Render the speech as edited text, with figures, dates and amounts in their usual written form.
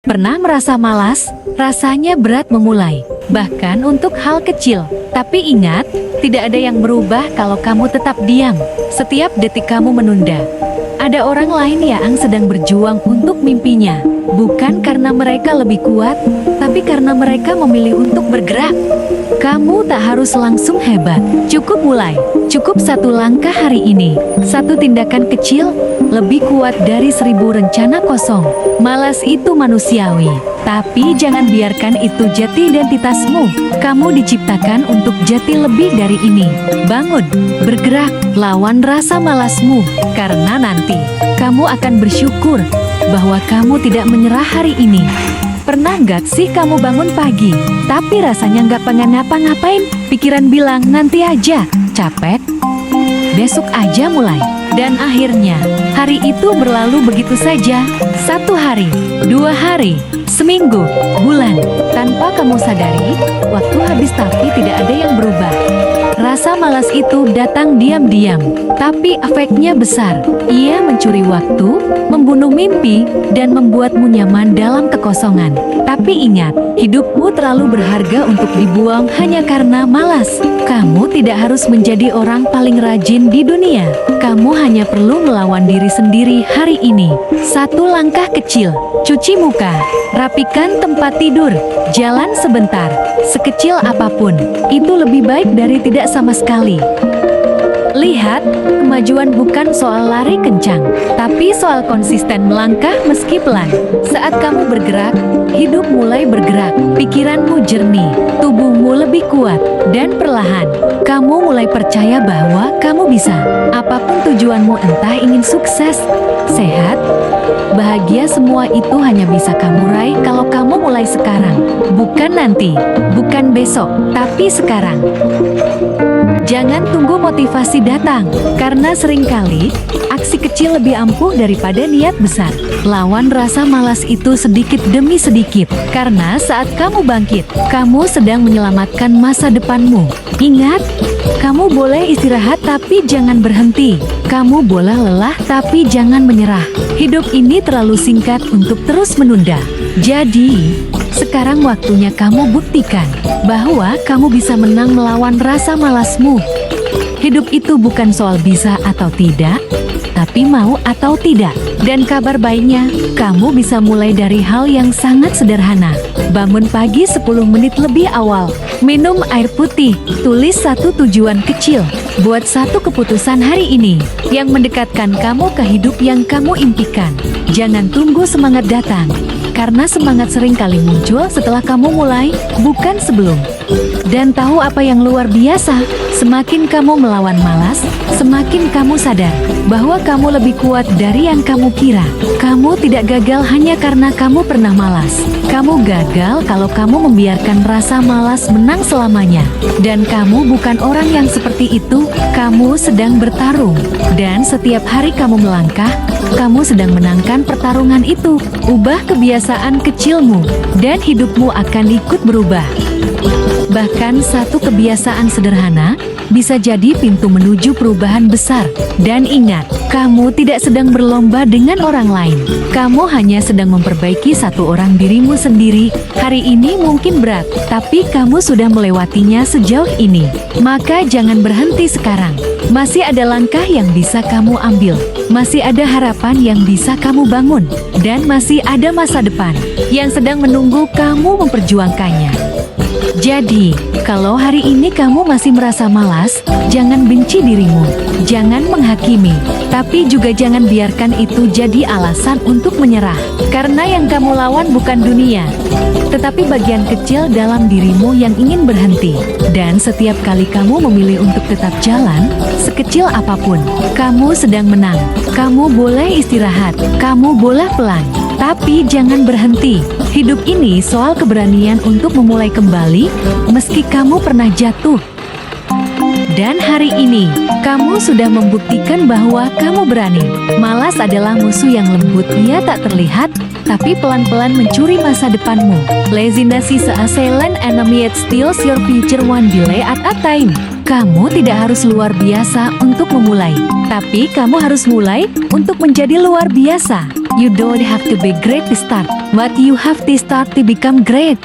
Pernah merasa malas? Rasanya berat memulai, bahkan untuk hal kecil. Tapi ingat, tidak ada yang berubah kalau kamu tetap diam. Setiap detik kamu menunda. Ada orang lain yang sedang berjuang untuk mimpinya. Bukan karena mereka lebih kuat, tapi karena mereka memilih untuk bergerak. Kamu tak harus langsung hebat. Cukup mulai. Cukup satu langkah hari ini. Satu tindakan kecil, lebih kuat dari 1000 rencana kosong. Malas itu manusiawi, tapi jangan biarkan itu jati identitasmu. Kamu diciptakan untuk jati lebih dari ini. Bangun, bergerak, lawan rasa malasmu. Karena nanti, kamu akan bersyukur bahwa kamu tidak menyerah hari ini. Pernah nggak sih kamu bangun pagi, tapi rasanya nggak pengen ngapa-ngapain? Pikiran bilang nanti aja, capek, besok aja mulai. Dan akhirnya, hari itu berlalu begitu saja. 1 hari, 2 hari, seminggu, bulan. Tanpa kamu sadari, waktu habis tapi tidak ada yang berubah. Rasa malas itu datang diam-diam, tapi efeknya besar. Ia mencuri waktu, membunuh mimpi, dan membuatmu nyaman dalam kekosongan. Tapi ingat, hidupmu terlalu berharga untuk dibuang hanya karena malas. Kamu tidak harus menjadi orang paling rajin di dunia. Kamu hanya perlu melawan diri sendiri hari ini. 1 langkah kecil, cuci muka, rapikan tempat tidur, jalan sebentar. Sekecil apapun, itu lebih baik dari tidak sama sekali. Lihat, kemajuan bukan soal lari kencang, tapi soal konsisten melangkah meski pelan. Saat kamu bergerak, hidup mulai bergerak, pikiranmu jernih, tubuhmu lebih kuat, dan perlahan, kamu mulai percaya bahwa kamu bisa. Apapun tujuanmu, entah ingin sukses, sehat, bahagia, semua itu hanya bisa kamu raih kalau kamu mulai sekarang. Bukan nanti, bukan besok, tapi sekarang. Jangan tunggu motivasi datang, karena seringkali aksi kecil lebih ampuh daripada niat besar. Lawan rasa malas itu sedikit demi sedikit, karena saat kamu bangkit, kamu sedang menyelamatkan masa depanmu. Ingat, kamu boleh istirahat tapi jangan berhenti. Kamu boleh lelah tapi jangan menyerah. Hidup ini terlalu singkat untuk terus menunda. Jadi, sekarang waktunya kamu buktikan bahwa kamu bisa menang melawan rasa malasmu. Hidup itu bukan soal bisa atau tidak, tapi mau atau tidak. Dan kabar baiknya, kamu bisa mulai dari hal yang sangat sederhana. Bangun pagi 10 menit lebih awal. Minum air putih. Tulis 1 tujuan kecil. Buat 1 keputusan hari ini yang mendekatkan kamu ke hidup yang kamu impikan. Jangan tunggu semangat datang, karena semangat sering kali muncul setelah kamu mulai, bukan sebelum. Dan tahu apa yang luar biasa? Semakin kamu melawan malas, semakin kamu sadar bahwa kamu lebih kuat dari yang kamu kira. Kamu tidak gagal hanya karena kamu pernah malas. Kamu gagal kalau kamu membiarkan rasa malas menang selamanya. Dan kamu bukan orang yang seperti itu, kamu sedang bertarung. Dan setiap hari kamu melangkah, kamu sedang menangkan pertarungan itu. Ubah kebiasaan kecilmu, dan hidupmu akan ikut berubah. Bahkan 1 kebiasaan sederhana bisa jadi pintu menuju perubahan besar. Dan ingat, kamu tidak sedang berlomba dengan orang lain. Kamu hanya sedang memperbaiki 1 orang dirimu sendiri. Hari ini mungkin berat, tapi kamu sudah melewatinya sejauh ini. Maka jangan berhenti sekarang. Masih ada langkah yang bisa kamu ambil. Masih ada harapan yang bisa kamu bangun. Dan masih ada masa depan yang sedang menunggu kamu memperjuangkannya. Jadi, kalau hari ini kamu masih merasa malas, jangan benci dirimu, jangan menghakimi, tapi juga jangan biarkan itu jadi alasan untuk menyerah. Karena yang kamu lawan bukan dunia, tetapi bagian kecil dalam dirimu yang ingin berhenti. Dan setiap kali kamu memilih untuk tetap jalan, sekecil apapun, kamu sedang menang. Kamu boleh istirahat, kamu boleh pelan, tapi jangan berhenti. Hidup ini soal keberanian untuk memulai kembali, meski kamu pernah jatuh. Dan hari ini, kamu sudah membuktikan bahwa kamu berani. Malas adalah musuh yang lembut, ia tak terlihat, tapi pelan-pelan mencuri masa depanmu. Laziness is a silent enemy, it steals your future one delay at a time. Kamu tidak harus luar biasa untuk memulai, tapi kamu harus mulai untuk menjadi luar biasa. You don't have to be great to start. But you have to start to become great.